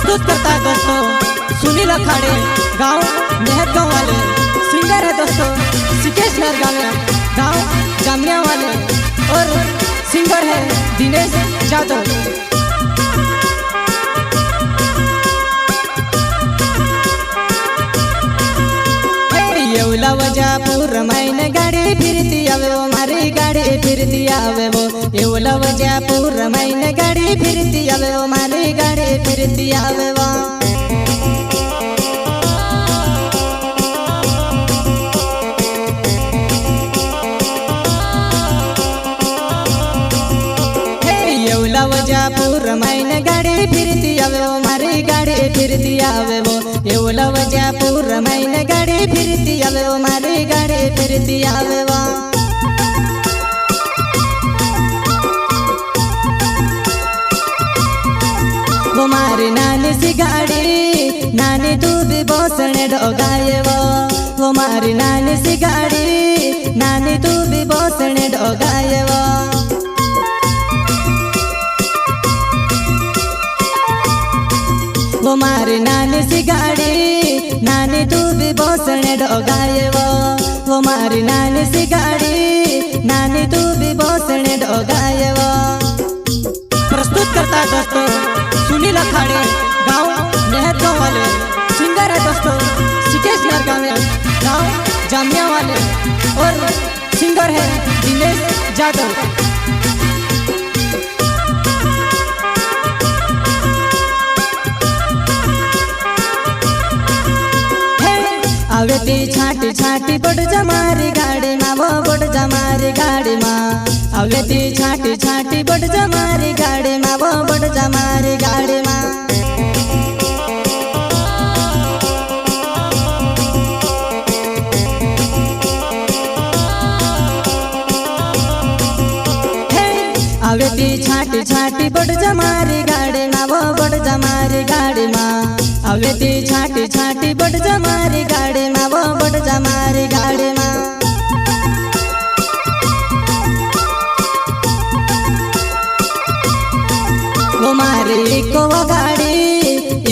प्रस्तुत करता है दोस्तों सुनील अखाड़े गांव मेहर गांव वाले। सिंगर है दोस्तों सिकेश नरगावे गांव जामिया वाले और सिंगर है दिनेश जादव। येवला वजापुर मैन गाड़ी फिरती आवे वो मारी गाड़ी फिरती आवे वो। येवला वजापुर मैन गाड़ी फिरती आवे वो मारी गाड़ी फिरती आवे वो। येवला वजापुर मैन गाड़ी फिरती आवे वो मारी गाड़ी फिरती आवे वो। येवला वजापुर मैन गाड़ी फिरती आवे वो मारी गाड़ी फिरती आवे वो। वो मारी नानी सी गाड़ी नानी तू भी बोसने डोगाए वो। वो मारी नानी सी गाड़ी नानी तू भी बोसने डोगाए वो। वो मारी नानी सी गाड़ी नानी तू भी बोसने डोगाए वो। वो मारी नानी सी गाड़ी नानी तू भी बोसने डोगाए वो। प्रस्तुत करता है दोस्तों सुनील अखाड़े गांव मेहर गांव वाले। सिंगर है दोस्तों सिकेश नरगावे गांव जामिया वाले और सिंगर है दिनेश जादव। आवे ती छाटी छाटी बड़ जमारी गाड़ी माँ वो बड़ जमारी गाड़ी माँ। आवे ती छाटी छाटी बड़ जमारी गाड़ी माँ वो बड़ जमारी गाड़ी माँ। आवे ती छाटी छाटी बड़ जमारी गाड़ी माँ वो बड़ जमारी गाड़ी माँ। आवे ती छाटी छाटी बड़ जमारी गाड़ी माँ वो बड़ जमारी गाड़ी माँ। वो मारी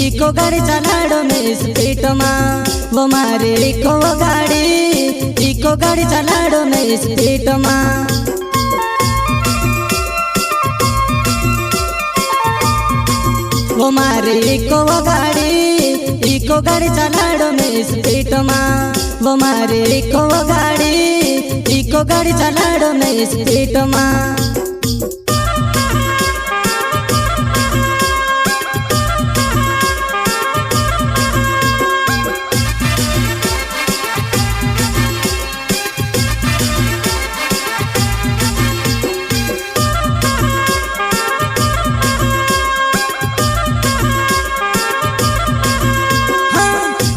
इको गाड़ी चलाड़ो में स्पीड माँ। वो मारी इको गाड़ी चलाड़ो में स्पीड माँ। वो मारी इको गाड़ी चलाड़ो में स्पीड माँ। वो मारी इको गाड़ी चलाड़ो में स्पीड माँ।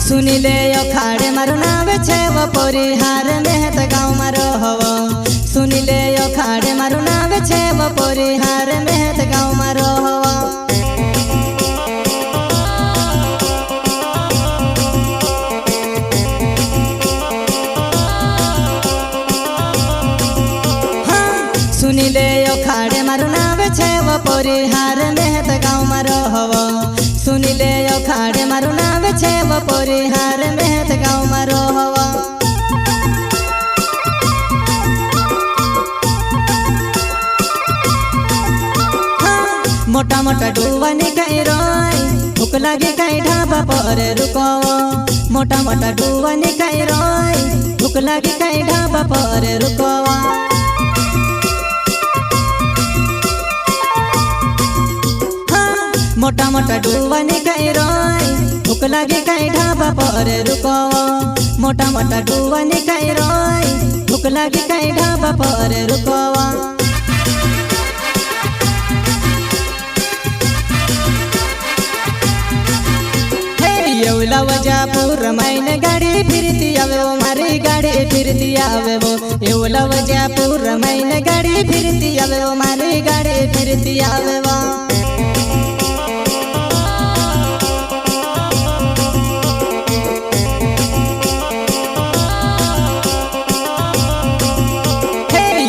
सुनीले अखाड़े मारो नावे छे वो परिहार मेहत गाँव मारो हवो। सुनीले अखाड़े मारो नावे छे वो परिहार मेहत गाँव मारो हवो। सुनीले अखाड़े मारो नावे छे वो परिहार मेहत गाँव मारो हवो। सुनीले अखाड़े मारो नावे छे वो परिहार मेहत गाँव मारो हवो। मोटा मोटा डुवानी कहीं रोय भूख लगे कहीं ढाबा पर रुको। मोटा मोटा डुवानी कहीं रोय भूख लगे कहीं ढाबा पर रुको। मोटा मोटा डुवानी कहीं रोय भूख लगे कहीं ढाबा पर रुको। मोटा मोटा डुवानी कहीं रोय भूख लगे कहीं ढाबा पर रुको। येवला वजापुर मैन गाड़ी फिरती आवे वो मारी गाड़ी फिरती आवे वो। येवला वजापुर मैन गाड़ी फिरती आवे वो मारी गाड़ी फिरती आवे वो।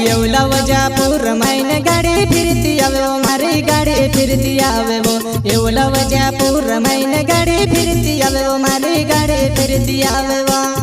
येवला वजापुर मैन गाड़ी फिरती आवे वो मारी गाड़ी फिरती आवे वो एवला वजह पूरा महीने गाड़ी फिरती आवे वो मारी गाड़ी फिरती आवे वो।